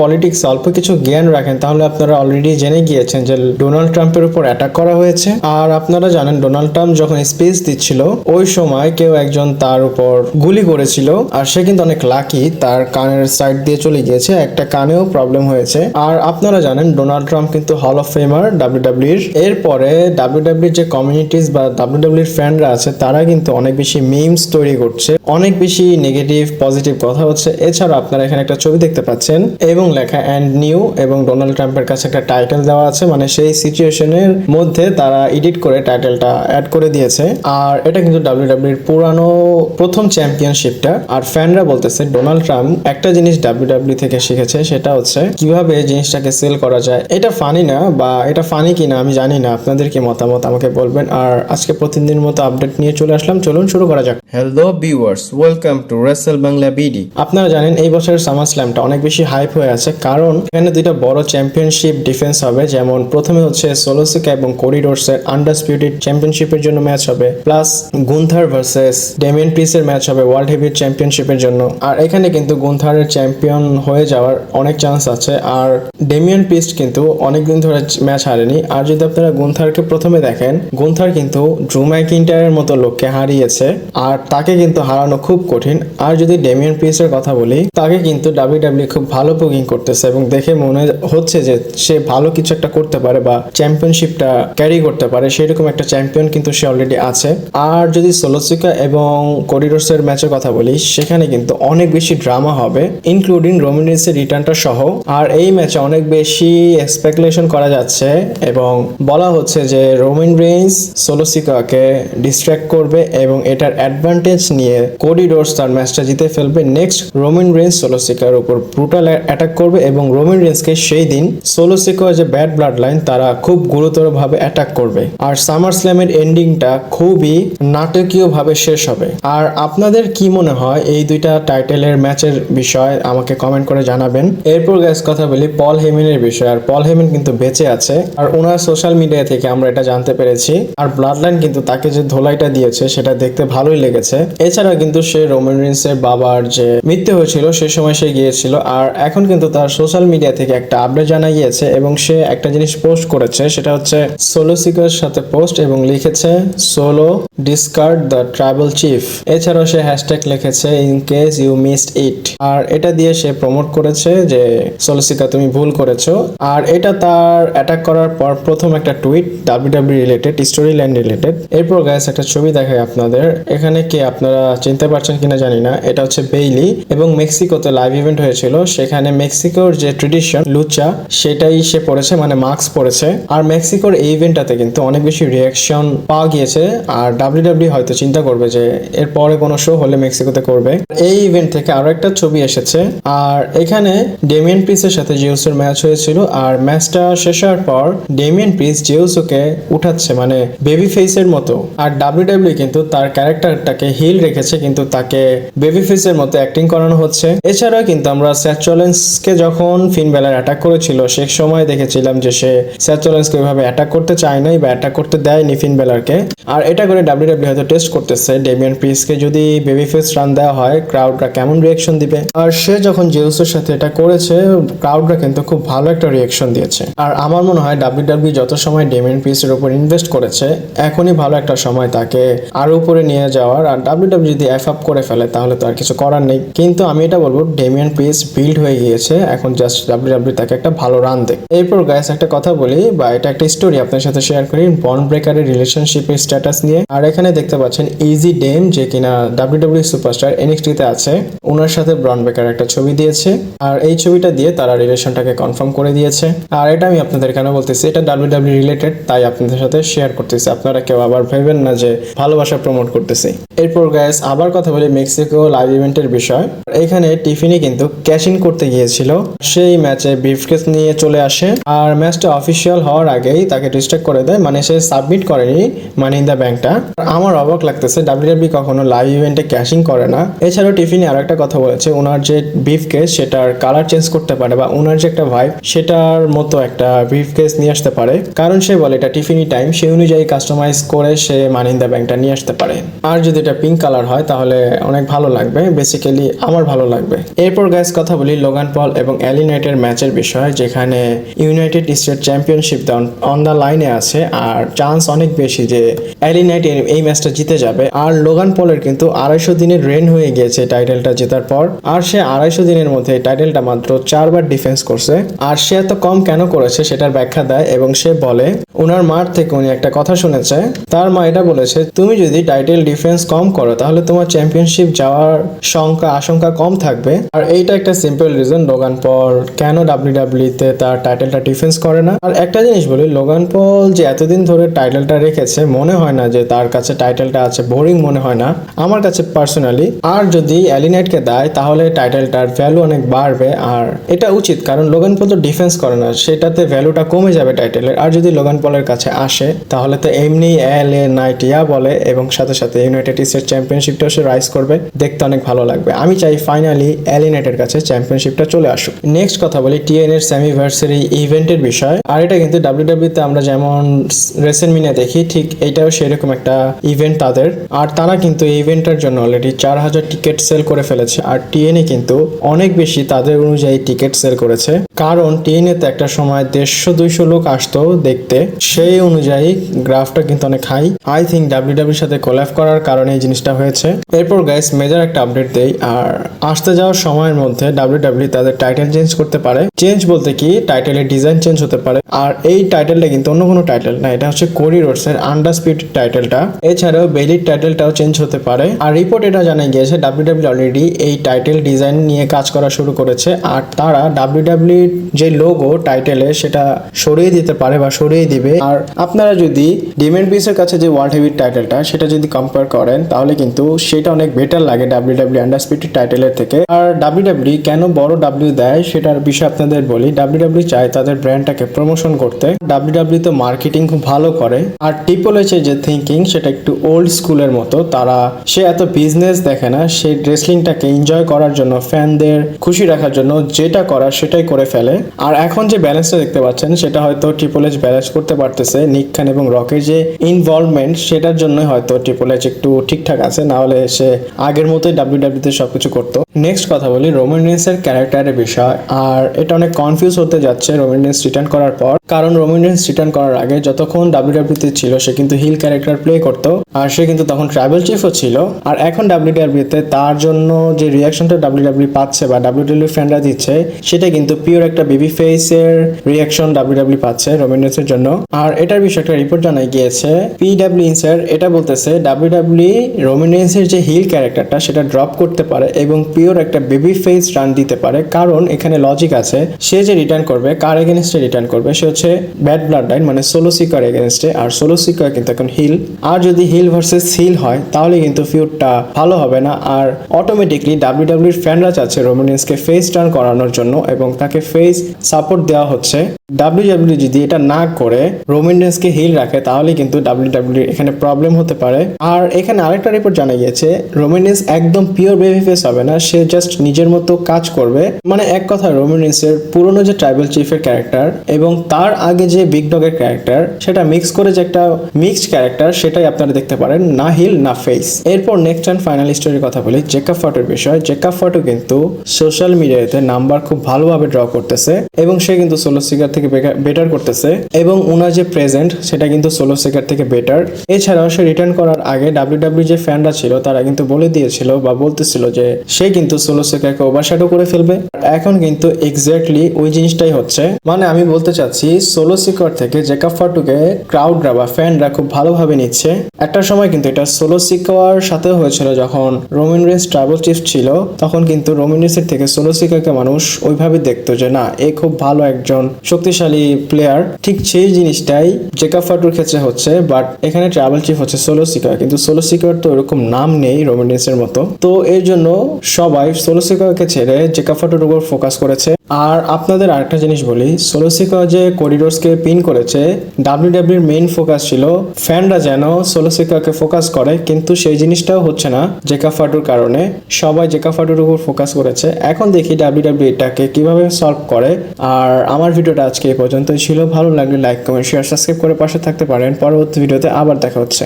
Politics অল্প কিছু জ্ঞান রাখেন তাহলে আপনারা অলরেডি জেনে গিয়েছেন যে ডোনাল্ড ট্রাম্পের উপর অ্যাটাক করা হয়েছে। আর আপনারা জানেন ডোনাল্ড ট্রাম্প যখন স্পিচ দিচ্ছিল ওই সময় কেউ একজন তার উপর গুলি করেছিল, আর সে কিন্তু অনেক লাকি, তার কানের সাইড দিয়ে চলে গিয়েছে, একটা কানেও প্রবলেম হয়েছে। আর আপনারা জানেন ডোনাল্ড ট্রাম্প কিন্তু হল অফ ফেমার ডাব্লিউডাব্লিউর। এরপরে ডাব্লিউডাব্লিউর যে কমিউনিটিস বা ডাব্লিউডাব্লিউর ফ্যানরা আছে তারা কিন্তু অনেক বেশি মিমস তৈরি করছে, অনেক বেশি নেগেটিভ পজিটিভ কথা হচ্ছে। এছাড়া আপনারা এখানে একটা ছবি দেখতে পাচ্ছেন এবং লেখা অ্যান্ড নিউ, এবং ডোনাল্ড ট্রাম্পের কাছে একটা টাইটেল দেওয়া আছে, মানে সেই সিচুয়েশনের মধ্যে তারা এডিট করে টাইটেলটা অ্যাড করে দিয়েছে। আর এটা কিন্তু ডাব্লিউডাব্লিউর পুরানো প্রথম চ্যাম্পিয়নশিপটা। আর ফ্যানরা বলতেছে ডোনাল্ড ট্রাম্প একটা জিনিস ডাব্লিউডাব্লিউ থেকে শিখেছে, সেটা হচ্ছে কিভাবে জিনিসটাকে সেল করা যায়। এটা ফানি না, বা এটা ফানি কিনা আমি জানি না, আপনাদের কি মতামত আমাকে বলবেন। আর আজকে প্রতিদিনের মতো আপডেট নিয়ে চলে আসলাম, চলুন শুরু করা যাক। Hello viewers, welcome to Rachel Bangla BD. আপনারা জানেন এই বছরের সামার স্ল্যামটা অনেক বেশি হাইপ হয়ে আছে, কারণ এখানে দুইটা বড় চ্যাম্পিয়নশিপ ডিফেন্স হবে। যেমন প্রথমে হচ্ছে সোলো সিকা এবং কোডি রোডসের আন্ডারডিসপিউটেড চ্যাম্পিয়নশিপের জন্য ম্যাচ হবে, প্লাস গুন্থার ভার্সেস ডেমিয়ান প্রিসের ম্যাচ হবে ওয়ার্ল্ড হেভিওয়েট চ্যাম্পিয়নশিপের জন্য। আর এখানে কিন্তু গুন্থারের চ্যাম্পিয়ন হয়ে যাওয়ার অনেক চান্স আছে। আর ডেমিয়ান প্রিস কিন্তু অনেকদিন ধরে ম্যাচ হারেনি। আর যদি আপনারা গুন্থারকে প্রথমে দেখেন, গুন্থার কিন্তু ড্রু ম্যাকিন্টায়ারের মতো লোককে হারিয়েছে, আর তাকে কিন্তু হারানো খুব কঠিন। আর যদি ডেমিয়ান প্রিসের কথা বলি, তাকে কিন্তু ডাব্লিউডাব্লিউ খুব ভালো বুকিং করতেছে এবং দেখে মনে হচ্ছে যে সে ভালো কিছু একটা করতে পারে বা চ্যাম্পিয়নশিপটা ক্যারি করতে পারে, সেরকম একটা চ্যাম্পিয়ন কিন্তু সে অলরেডি আছে। আর যদি সোলোসিকা এবং কোরিডোসের ম্যাচের কথা বলি, সেখানে কিন্তু অনেক বেশি ড্রামা হবে, ইনক্লুডিং রোমান রেইন্সের রিটার্নটা সহ। আর এই ম্যাচে অনেক বেশি স্পেকুলেশন করা যাচ্ছে এবং বলা হচ্ছে যে রোমান রেইন্স সোলোসিকাকে ডিস্ট্র্যাক্ট করবে এবং এটার অ্যাডভান্টেজ নিয়ে কোডি রোডস তার ম্যাচটা জিতে ফেলবে। নেক্সট রোমান রেইন্স সোলোসিকার উপর ব্রুটাল অ্যাটাক করবে এবং রোমান রেইন্সকে সেই দিন সোলোসিকার যে ব্যাড ব্লাড লাইন তারা খুব গুরুতরভাবে অ্যাটাক করবে। আর সামার স্ল্যামের এন্ডিংটা খুবই নাটকীয় ভাবে শেষ হবে। আর আপনাদের কি মনে হয় এই দুইটা টাইটেলের ম্যাচের বিষয় আমাকে কমেন্ট করে জানাবেন। এরপর গাইস কথা বলি পল হেমেনের বিষয়। আর পল হেমেন কিন্তু বেঁচে আছে, আর ওনার সোশ্যাল মিডিয়া থেকে আমরা এটা জানতে পেরেছি। আর ব্লাড লাইন কিন্তু তাকে যে ধোলাইটা দিয়েছে সেটা দেখতে ভালোই লেগেছে। এছাড়া কিন্তু সে রোমান রেইন্সের বাবার যে মৃত্যু হয়েছিল সে সময় সে গিয়েছিল। আর এখন কিন্তু তার সোশ্যাল মিডিয়া থেকে একটা আপডেট জানা গিয়েছে এবং সে একটা জিনিস পোস্ট করেছে, সেটা হচ্ছে সোলোসিকার সাথে পোস্ট, এবং লিখেছে Solo discard the tribal chief. এছাড়াও সে হ্যাশট্যাগ লিখেছে in case you missed it. আর এটা দিয়ে সে প্রমোট করেছে যে সোলোসিকা তুমি ভুল করেছো। আর এটা তার অ্যাটাক করার পর প্রথম একটা tweet WWE related, story line related. এরপর গাইস একটা ছবি দেখায় আপনাদের, এখানে কে আপনারা চিনতে পারছেন কিনা জানি না, এটা হচ্ছে বেইলি। এবং মেক্সিকোতে লাইভ ইভেন্ট হয়েছিল, সেখানে মেক্সিকোর যে ট্রেডিশন লুচা সেটাই সে পড়েছে, মানে মাস্ক পরেছে। আর মেক্সিকোর এই ইভেন্টটাতে কিন্তু অনেক বেশি রিয়াকশন পাওয়া গিয়েছে। আর ডাব্লিউডাব্লিউ হয়তো চিন্তা করবে যে এর পরে কোনো শো হলে মেক্সিকোতে করবে। এই ইভেন্ট থেকে আরো একটা ছবি এসেছে, আর এখানে ডেমিয়ান প্রিসের সাথে জিউসের ম্যাচ হয়েছিল। আর ম্যাচটা শেষ হওয়ার পর ডেমিয়ান প্রিস জিউসকে উঠাচ্ছে, মানে বেবি ফেসের মতো। আর ডাব্লিউডাব্লিউ কিন্তু তার ক্যারেক্টারটাকে হিল রেখেছে, কিন্তু তাকে বেবি ফেসের মতো অ্যাক্টিং করানো হচ্ছে। এছাড়াও কিন্তু আমরা স্যাথ রলিন্সকে যখন ফিন বেলার অ্যাটাক করেছিল সে সময় দেখেছিলাম যে সে স্যাথ রলিন্সকে ওইভাবে অ্যাটাক করতে চায় নাই বা অ্যাটাক করতে দেয়নি ফিন বেলারকে। আর এটা করে ডাব্লিউডাব্লিউ হয়তো টেস্ট করতেছে ডেমিয়ান প্রিসকে যদি বেবি ফেস রান দেওয়া হয় ক্রাউডরা কেমন রিয়াকশন দিবে। আর সে যখন জিউসের সাথে এটা করেছে ক্রাউডরা কিন্তু খুব ভালো একটা রিয়াকশন দিয়েছে। আর আমার মনে হয় ডাব্লিউডাব্লিউ যত সময় ডেমিয়ান প্রিসের উপর ইনভেস্ট করেছে এখনই ভালো একটা সময় তাকে আরো উপরে নিয়ে যাওয়ার। আর ডাব্লিউডাব্লিউ যদি এফ আপ করে ফেলে তাহলে তো আর কিছু করার নেই। কিন্তু আমি এটা বলবো ডেমিয়ান প্রিস বিল্ড হয়ে গিয়েছে, এখন জাস্ট ডাব্লিউডাব্লিউ তাকে একটা ভালো রান দেয়। এরপর গাইস একটা কথা বলি, বা এটা একটা স্টোরি আপনার সাথে শেয়ার করি বন ব্রেকারের রিলেশনশিপের স্ট্যাটাস নিয়ে। আর এখানে দেখতে পাচ্ছেন ইজি ডেম, যে কিনা ডাব্লিউডাব্লিউ সুপারস্টার এনএক্সটি তে আছে, ওনার সাথে ব্রন ব্রেকার একটা ছবি দিয়েছে। আর এই ছবিটা দিয়ে তারা রিলেশনটাকে কনফার্ম করে দিয়েছে। আর এটা আমি আপনাদের কেন বলতেছি, এটা ডাব্লিউডাব্লিউ রিলেটেড, তাই আপনাদের সাথে শেয়ার করতেছি। আপনারা কেউ আবার ভেবেন না যে ভালোবাসা প্রমোট করতেছি। এরপর গাইস আবার কথা বলি মেক্সিকো লাইভ ইভেন্টের বিষয়। এখানে টিফিনি কিন্তু ক্যাশ ইন করতে গিয়েছিল, সেই ম্যাচে ব্রিফকেস নিয়ে চলে আসে। আর ম্যাচটা অফিসিয়াল হওয়ার আগেই তাকে ডিস্ট্রাক্ট করে দেয়, মানে সে সাবমিট করেনি মানি ইন দ্য ব্যাংকটা। আমার অবাক লাগতেছে ডাব্লিউডাব্লিউ কখনো লাইভ ইভেন্টে ক্যাশিং করে না। এছাড়াও টিফিনি আর একটা কথা বলেছে, ওনার যে ব্রিফকেস সেটার কালার চেঞ্জ করতে পারে, বা ওনার যে একটা ভাইব সেটার মতো একটা ব্রিফকেস নিয়ে আসতে পারে। কারণ সে বলে এটা টিফিনি টাইম, সেই অনুযায়ী কাস্টমাইজ করে সে মানি ইন দ্য ব্যাংকটা নিয়ে আসতে পারে। আর যদি এটা পিঙ্ক কালার হয় তাহলে অনেক ভালো লাগবে, বেসিক্যালি আমার ভালো লাগবে। এরপর গাইস কথা বলি লোগান পল পল এবং এলি নাইটের ম্যাচের বিষয়, যেখানে United state championship on the লাইনে আছে আর চান্স অনেক বেশি যে এলি নাইট এই ম্যাচটা জিতে যাবে। আর লোগান পলের কিন্তু 250 দিনের রেন হয়ে গিয়েছে টাইটেলটা জেতার পর, আর সে 250 দিনের মধ্যে টাইটেলটা মাত্র 4বার ডিফেন্স করছে। আর সে এত কম কেন করেছে সেটার ব্যাখ্যা দেয় এবং সে বলে ওনার মার থেকে উনি একটা কথা শুনেছে। তার মা এটা বলেছে, তুমি যদি টাইটেল ডিফেন্স কম করো তাহলে তোমার চ্যাম্পিয়নশিপ যাওয়ার আশঙ্কা কম থাকবে। আর এইটা একটা সিম্পল রিজন লোগান পল কেন ডাব্লিউডাব্লিউ তে তার টাইটেলটা ডিফেন্স করে না। আর একটা জিনিস বলি, লোগান পল যে এতদিন ধরে টাইটেলটা রেখেছে মনে হয় না যে তার কাছে টাইটেলটা আছে, বোরিং মনে হয় না আমার কাছে পার্সোনালি। আর যদি এলি নাইটকে দেয় তাহলে টাইটেলটার ভ্যালু অনেক বাড়বে, আর এটা উচিত কারণ লোগান পল তো ডিফেন্স করে না, সেটাতে ভ্যালুটা কমে যাবে টাইটেলের। আর যদি লোগান পলের কাছে আসে তাহলে তো এমনি এলে নাইট ইয়া বলে এবং সাথে সাথে ইউনাইটেড স্টেট চ্যাম্পিয়নশিপটাও সে রাইজ করবে, দেখতে অনেক ভালো লাগবে। আমি চাই ফাইনালি এলি নাইটের কাছে চ্যাম্পিয়নশিপটা চলে আসুক। নেক্সট কথা বলি টিএন এর সেমিভার্সারি ইভেন্টের বিষয়। আর এটা কিন্তু ডাব্লিউডাব্লিউ তে আমরা যেমন রেসেলমিনিয়া দেখি ঠিক এইটাও সেরকম একটা ইভেন্ট তাদের। আর তারা কিন্তু এই ইভেন্টের জন্য অলরেডি 4000 টিকিট সেল করে ফেলেছে। আর টিএনএ কিন্তু অনেক বেশি তাদের অনুযায়ী টিকিট সেল করেছে, কারণ টিএনএ তে একটা সময় 150-200 লোক আসতো দেখতে, সেই অনুযায়ী গ্রাফটা কিন্তু অনেক হাই। আই থিঙ্ক ডাব্লিউডাব্লিউর সাথে কোল্যাব করার কারণে এই জিনিসটা হয়েছে। এরপর গাইস মেজর একটা আপডেট দেই, আর আসতে যাওয়ার সময়ের মধ্যে ডাব্লিউডাব্লিউ তাদের টাইটেল চেঞ্জ করতে পারে। চেঞ্জ বলতে কি, টাইটেলের ডিজাইন চেঞ্জ হতে পারে। আর এই টাইটেলটা কিন্তু অন্য কোনো টাইটেল না, এটা হচ্ছে কোডি রোডসের আন্ডারস্পিরিটেড টাইটেলটা। এছাড়াও বেলির টাইটেলটাও চেঞ্জ হতে পারে। আর রিপোর্ট এটা জানা গিয়েছে ডাব্লিউডাব্লিউ অলরেডি এই টাইটেল ডিজাইন নিয়ে কাজ করা শুরু করেছে, আর তারা ডাব্লিউডাব্লিউ যে লোগো টাইটেলে সেটা সরিয়ে দিতে পারে বা সরিয়ে দিবে। আর আপনারা যদি ডিমেন পিসের কাছে যে ওয়ার্ল্ড হেভির টাইটেলটা সেটা যদি কম্পেয়ার করেন তাহলে কিন্তু সেটা অনেক বেটার লাগে ডাব্লিউডাব্লিউ আন্ডারস্পিরিটেড টাইটেলের থেকে। আর ডাব্লিউডাব্লিউ কেন বড় ডাব্লিউ দেয় সেটার বিষয়ে আপনাদের বলি, ডাব্লিউডাব্লিউ চায় তাদের ব্র্যান্ডটাকে প্রমোশন করতে। ডাব্লিউডাব্লিউ তো মার্কেটিং খুব ভালো করে, আর ট্রিপল এইচ এর যে থিঙ্কিং সেটা একটু ওল্ড স্কুলের মতো। সে এত বিজনেস দেখে না, সে রেসলিংটাকে এনজয় করার জন্য, ফ্যানদের খুশি রাখার জন্য যেটা করার সেটাই করে ফেলে। আর এখন যে ব্যালেন্সটা দেখতে পাচ্ছেন সেটা হয়তো ট্রিপল এইচ ব্যালেন্স করতে পারতেছে। নিক খান এবং রকের যে ইনভলভমেন্ট সেটার জন্য হয়তো ট্রিপল এইচ একটু ঠিকঠাক আছে, না হলে সে আগের মতোই ডাব্লিউডাব্লিউ তে সবকিছু করতো। নেক্সট কথা বলি রোমান রেন্সের ক্যারেক্টারের বিষয়। আর এটা অনেক কনফিউজ হতে যাচ্ছে রোমান রেন্স রিটার্ন করার পর, কারণ রোমান রেন্স রিটার্ন করার আগে যতক্ষণ ডাব্লিউডাব্লিউ তে ছিল সে কিন্তু হিল ক্যারেক্টার প্লে করতো, আর সে কিন্তু তখন ট্রাইবাল চিফও ছিল। আর এখন ডাব্লিউডাব্লিউ তে তার জন্য যে রিয়াকশনটা ডাব্লিউডাব্লিউ পাচ্ছে বা ডাব্লিউডাব্লিউ ফ্যানরা দিচ্ছে সেটা কিন্তু পিওর একটা বেবি ফেসের রিয়াকশন ডাব্লিউডাব্লিউ পাচ্ছে রোমান রেন্সের জন্য। আর এটার বিষয়ে একটা রিপোর্ট জানাই গিয়েছে, পিডাব্লিউ ইনসাইডার এটা বলতেছে ডাব্লিউডাব্লিউ রোমান রেন্সের যে হিল ক্যারেক্টারটা সেটা ড্রপ করতে পারে এবং পিওর একটা বেবি ফেস রান দিতে পারে। কারণ এখানে লজিক আছে, সে যে রিটার্ন করবে কার এগেনস্টে রিটার্ন করবে, সে হচ্ছে ব্যাড ব্লাড লাইন মানে সোলো সিকার এগেনস্টে। আর সোলো সিকার কিন্তু এখন হিল, আর যদি হিল ভার্সেস হিল হয় তাহলে কিন্তু ফিউডটা ভালো হবে না। আর অটোমেটিকলি ডাব্লিউডাব্লিউর ফ্যানরা চাচ্ছে রোমান রেন্সকে ফেস টার্ন করানোর জন্য এবং তাকে ফেস সাপোর্ট দেওয়া হচ্ছে। ডাব্লিউডাব্লিউ যদি এটা না করে রোমান রেন্সকে হিল রাখে তাহলে কিন্তু ডাব্লিউডাব্লিউ এখানে প্রবলেম হতে পারে। আর এখানে আরেকটা রিপোর্ট জানা গিয়েছে রোমান রেন্স একদম পিওর বেবি ফেস হবে না, সে জাস্ট নিজের মতো কাজ করবে। মানে এক কথা রোমান রেন্সের পুরনো যে ট্রাইবাল চিফের ক্যারেক্টার এবং তার আগে যে বিগ ডগের ক্যারেক্টার সেটা মিক্স করে যে একটা মিক্সড ক্যারেক্টার, সেটাই আপনারা দেখতে পারেন, না হিল না ফেস। এরপর নেক্সট অ্যান্ড ফাইনাল স্টোরির কথা বলি জেকাব ফটোর বিষয়। জেকাব ফটো কিন্তু সোশ্যাল মিডিয়াতে নাম্বার খুব ভালোভাবে ড্র করতেছে এবং সে কিন্তু সোলো সিকার থেকে বেটার করতেছে এবং ওনার যে প্রেজেন্ট সেটা কিন্তু সোলো সিকার থেকে বেটার। এছাড়াও সে রিটার্ন করার আগে ডাব্লিউডাব্লিউ যে ফ্যানরা ছিল তারা কিন্তু বলে দিয়েছিল বা বলতেছিল যে সে কিন্তু সোলো সিকারকে ওভারশ্যাডো করে ফেলবে। এখন কিন্তু এক্স্যাক্টলি ওই জিনিসটাই হচ্ছে। মানে আমি বলতে চাচ্ছি সোলো সিকার থেকে জেকাব ফটোকে ক্রাউডরা বা ফ্যানরা খুব ভালোভাবে নিচ্ছে। একটা সময় কিন্তু এটা সোলো সিকার সাথে হয়েছিল যখন রোমান রেন্স ট্রাইবাল চিফ ছিল, তখন কিন্তু রোমান রেন্সের থেকে সোলো সিকারকে মানুষ ওইভাবে দেখতো যে না এ খুব ভালো একজন শক্তিশালী প্লেয়ার। ঠিক সেই জিনিসটাই জেকাব ফটোর ক্ষেত্রে হচ্ছে, বাট এখানে ট্রাইবাল চিফ হচ্ছে সোলো সিকার, কিন্তু সোলো সিকার তো এরকম নাম নেই রোমান রেন্সের মতো। তো এর জন্য সবাই সোলো সিকারকে ছেড়ে জেকাব ফটোর উপর ফোকাস করেছে। আর আপনাদের আরেকটা জিনিস বলি, সোলো সিকার যে করিডোরসকে পিন করেছে, ডাব্লিউডাব্লিউর মেইন ফোকাস ছিল ফ্যানরা যেন সোলো সিকারকে ফোকাস করে, কিন্তু সেই জিনিসটাও হচ্ছে না জেকাব ফটোর কারণে। সবাই জেকাব ফটোর উপর ফোকাস করেছে। এখন দেখি ডাব্লিউডাব্লিউ এটাকে কিভাবে সলভ করে। আর আমার ভিডিওটা আজকে এই পর্যন্তই ছিল। ভালো লাগলে লাইক কমেন্ট শেয়ার সাবস্ক্রাইব করে পাশে থাকতে পারেন। পরবর্তী ভিডিওতে আবার দেখা হচ্ছে।